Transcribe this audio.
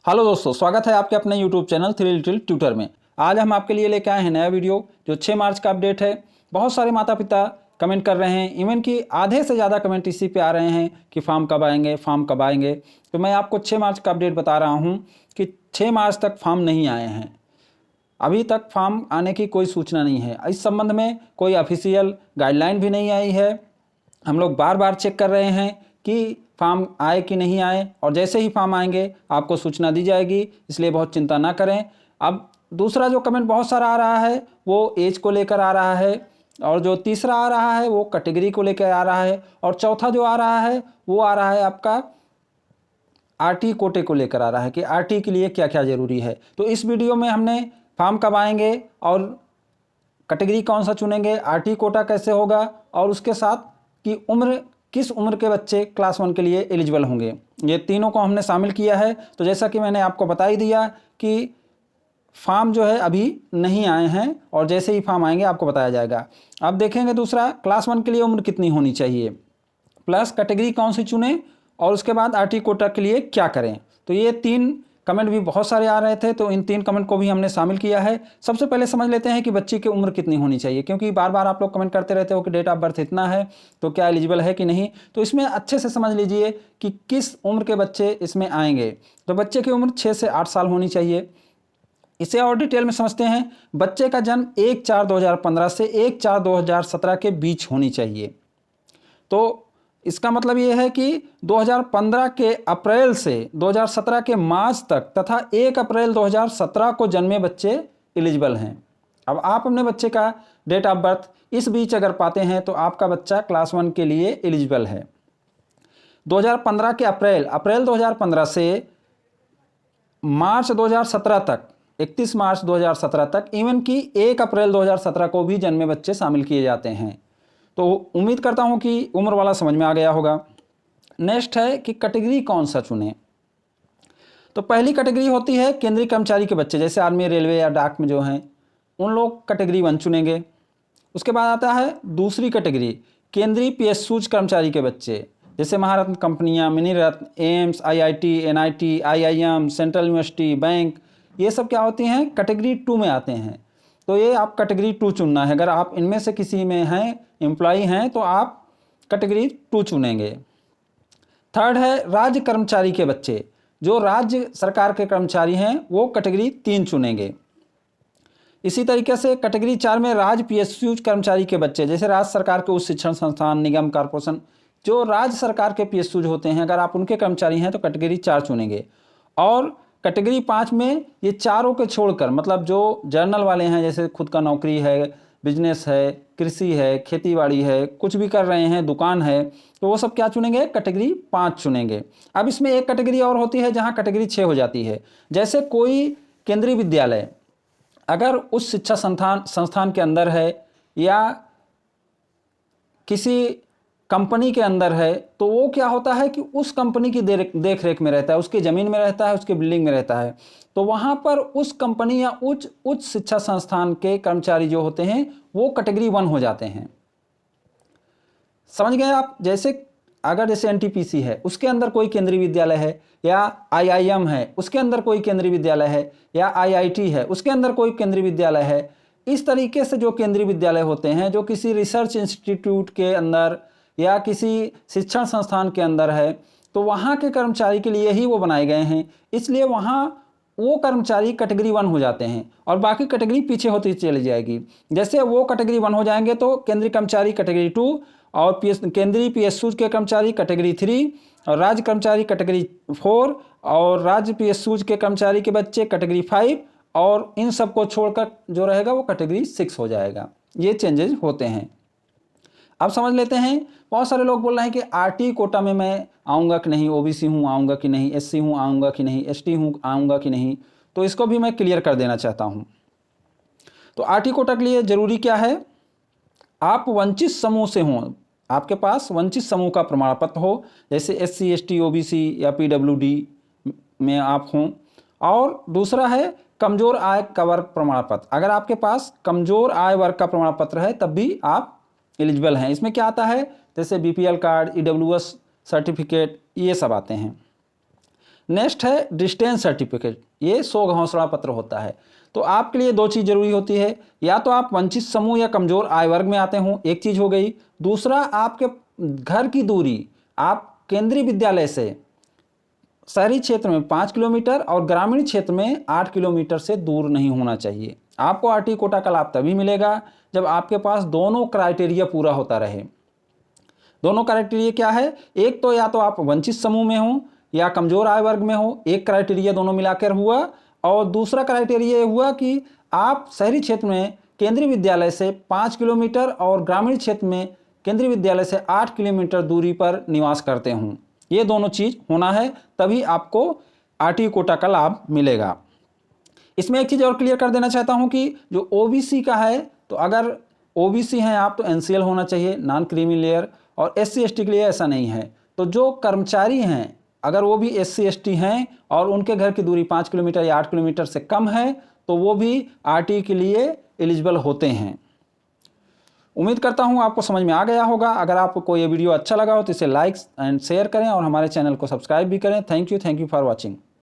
Hello दोस्तों, स्वागत है आपके अपने YouTube channel three little tutor में। आज हम आपके लिए लेके आए हैं नया वीडियो जो 6 मार्च का अपडेट है। बहुत सारे माता पिता कमेंट कर रहे हैं, इवन कि आधे से ज़्यादा कमेंट इसी पे आ रहे हैं कि फॉर्म कब आएंगे, फॉर्म कब आएंगे। तो मैं आपको 6 मार्च का अपडेट बता रहा हूँ कि 6 मार्च तक फॉर्म नहीं आए हैं। अभी तक फॉर्म आने की कोई सूचना नहीं है। इस संबंध में कोई ऑफिशियल गाइडलाइन भी नहीं आई है। हम लोग बार बार चेक कर रहे हैं कि फॉर्म आए कि नहीं आए, और जैसे ही फॉर्म आएंगे आपको सूचना दी जाएगी, इसलिए बहुत चिंता ना करें। अब दूसरा जो कमेंट बहुत सारा आ रहा है वो एज को लेकर आ रहा है, और जो तीसरा आ रहा है वो कैटेगरी को लेकर आ रहा है, और चौथा जो आ रहा है वो आ रहा है आपका आरटी कोटे को लेकर आ रहा है कि आरटी के लिए क्या क्या ज़रूरी है। तो इस वीडियो में हमने फॉर्म कब आएंगे और कैटेगरी कौन सा चुनेंगे, आरटी कोटा कैसे होगा, और उसके साथ कि किस उम्र के बच्चे क्लास 1 के लिए एलिजिबल होंगे, ये तीनों को हमने शामिल किया है। तो जैसा कि मैंने आपको बता ही दिया कि फॉर्म जो है अभी नहीं आए हैं, और जैसे ही फॉर्म आएंगे आपको बताया जाएगा। अब देखेंगे दूसरा, क्लास 1 के लिए उम्र कितनी होनी चाहिए, प्लस कैटेगरी कौन सी चुनें, और उसके बाद आरटी कोटा के लिए क्या करें। तो ये 3 कमेंट भी बहुत सारे आ रहे थे, तो इन 3 कमेंट को भी हमने शामिल किया है। सबसे पहले समझ लेते हैं कि बच्चे की उम्र कितनी होनी चाहिए, क्योंकि बार बार आप लोग कमेंट करते रहते हो कि डेट ऑफ बर्थ इतना है तो क्या एलिजिबल है कि नहीं। तो इसमें अच्छे से समझ लीजिए कि किस उम्र के बच्चे इसमें आएंगे। तो बच्चे की उम्र 6 से 8 साल होनी चाहिए। इसे और डिटेल में समझते हैं। बच्चे का जन्म 1/4/2015 से 1/4/2017 के बीच होनी चाहिए। तो इसका मतलब ये है कि 2015 के अप्रैल से 2017 के मार्च तक तथा 1 अप्रैल 2017 को जन्मे बच्चे एलिजिबल हैं। अब आप अपने बच्चे का डेट ऑफ बर्थ इस बीच अगर पाते हैं तो आपका बच्चा क्लास 1 के लिए एलिजिबल है। 2015 के अप्रैल 2015 से मार्च 2017 तक, 31 मार्च 2017 तक, इवन कि 1 अप्रैल 2017 को भी जन्मे बच्चे शामिल किए जाते हैं। तो उम्मीद करता हूं कि उम्र वाला समझ में आ गया होगा। नेक्स्ट है कि कैटेगरी कौन सा चुनें। तो पहली कैटेगरी होती है केंद्रीय कर्मचारी के बच्चे, जैसे आर्मी, रेलवे या डाक में जो हैं उन लोग कैटेगरी 1 चुनेंगे। उसके बाद आता है दूसरी कैटेगरी, केंद्रीय पीएसयू कर्मचारी के बच्चे, जैसे महारत्न कंपनियां, mini Ratna, AIIMS, IIT, NIT, IIM, central university, bank, ये सब क्या होती हैं, कैटेगरी 2 में आते हैं। तो ये आप कैटेगरी 2 चुनना है। अगर आप इनमें से किसी में हैं, एम्प्लॉई हैं, तो आप कैटेगरी 2 चुनेंगे। थर्ड है राज्य कर्मचारी के बच्चे, जो राज्य सरकार के कर्मचारी हैं वो कैटेगरी 3 चुनेंगे। इसी तरीके से कैटेगरी 4 में राज्य पीएसयू कर्मचारी के बच्चे, जैसे राज्य सरकार के उच्च शिक्षण संस्थान, निगम, कॉर्पोरेशन, जो राज्य सरकार के पीएसयू होते हैं, अगर आप उनके कर्मचारी हैं तो कैटेगरी 4 चुनेंगे। और कैटेगरी 5 में ये चारों के छोड़कर, मतलब जो जर्नल वाले हैं, जैसे खुद का नौकरी है, बिजनेस है, कृषि है, खेतीबाड़ी है, कुछ भी कर रहे हैं, दुकान है, तो वो सब क्या चुनेंगे, कैटेगरी 5 चुनेंगे। अब इसमें एक कैटेगरी और होती है जहाँ कैटेगरी 6 हो जाती है। जैसे कोई केंद्रीय विद्यालय अगर उस शिक्षा संस्थान के अंदर है या किसी कंपनी के अंदर है, तो वो क्या होता है कि उस कंपनी की देख रेख में रहता है, उसकी ज़मीन में रहता है, उसकी बिल्डिंग में रहता है। तो वहाँ पर उस कंपनी या उच्च शिक्षा संस्थान के कर्मचारी जो होते हैं वो कैटेगरी 1 हो जाते हैं। समझ गए आप। जैसे एनटीपीसी है, उसके अंदर कोई केंद्रीय विद्यालय है, या आईआईएम है, उसके अंदर कोई केंद्रीय विद्यालय है, या आईआईटी है, उसके अंदर कोई केंद्रीय विद्यालय है। इस तरीके से जो केंद्रीय विद्यालय होते हैं, जो किसी रिसर्च इंस्टीट्यूट के अंदर या किसी शिक्षण संस्थान के अंदर है, तो वहाँ के कर्मचारी के लिए ही वो बनाए गए हैं। इसलिए वहाँ वो कर्मचारी कैटेगरी 1 हो जाते हैं, और बाकी कैटेगरी पीछे होती चली जाएगी। जैसे वो कैटेगरी 1 हो जाएंगे तो केंद्रीय कर्मचारी कैटेगरी 2, और केंद्रीय पीएसयू के कर्मचारी कैटेगरी 3, और राज्य कर्मचारी कैटेगरी 4, और राज्य पीएसयू के कर्मचारी के बच्चे कैटेगरी 5, और इन सबको छोड़कर जो रहेगा वो कैटेगरी 6 हो जाएगा। ये चेंजेस होते हैं। अब समझ लेते हैं। बहुत सारे लोग बोल रहे हैं कि आरटी कोटा में मैं आऊँगा कि नहीं, ओबीसी हूँ आऊँगा कि नहीं, एससी हूँ आऊँगा कि नहीं, एसटी हूँ आऊँगा कि नहीं। तो इसको भी मैं क्लियर कर देना चाहता हूँ। तो आरटी कोटा के लिए ज़रूरी क्या है, आप वंचित समूह से हों, आपके पास वंचित समूह का प्रमाण पत्र हो, जैसे एससी, एसटी, ओबीसी या पीडब्ल्यूडी में आप हों। और दूसरा है कमज़ोर आय का वर्ग प्रमाण पत्र। अगर आपके पास कमज़ोर आय वर्ग का प्रमाण पत्र है तब भी आप एलिजिबल हैं। इसमें क्या आता है, जैसे बीपीएल कार्ड, ईडब्ल्यूएस सर्टिफिकेट, ये सब आते हैं। नेक्स्ट है डिस्टेंस सर्टिफिकेट, ये 100 घोषणा पत्र होता है। तो आपके लिए 2 चीज़ जरूरी होती है, या तो आप वंचित समूह या कमजोर आय वर्ग में आते हों, एक चीज़ हो गई। दूसरा, आपके घर की दूरी आप केंद्रीय विद्यालय से शहरी क्षेत्र में 5 किलोमीटर और ग्रामीण क्षेत्र में 8 किलोमीटर से दूर नहीं होना चाहिए। आपको आरटी कोटा का लाभ तभी मिलेगा जब आपके पास दोनों क्राइटेरिया पूरा होता रहे। दोनों क्राइटेरिया क्या है? एक तो या तो आप वंचित समूह में हो या कमजोर आय वर्ग में हो, एक क्राइटेरिया दोनों मिलाकर हुआ। और दूसरा क्राइटेरिया हुआ कि आप शहरी क्षेत्र में केंद्रीय विद्यालय से 5 किलोमीटर और ग्रामीण क्षेत्र में केंद्रीय विद्यालय से 8 किलोमीटर दूरी पर निवास करते हों। ये दोनों चीज़ होना है, तभी आपको आरटी कोटा का लाभ मिलेगा। इसमें एक चीज़ और क्लियर कर देना चाहता हूं कि जो ओबीसी का है, तो अगर ओबीसी हैं आप तो एनसीएल होना चाहिए, नॉन क्रीमी लेयर। और एससी एसटी के लिए ऐसा नहीं है। तो जो कर्मचारी हैं अगर वो भी एससी एसटी हैं और उनके घर की दूरी 5 किलोमीटर या 8 किलोमीटर से कम है, तो वो भी आरटी के लिए एलिजिबल होते हैं। उम्मीद करता हूँ आपको समझ में आ गया होगा। अगर आपको ये वीडियो अच्छा लगा हो तो इसे लाइक एंड शेयर करें और हमारे चैनल को सब्सक्राइब भी करें। Thank you for watching.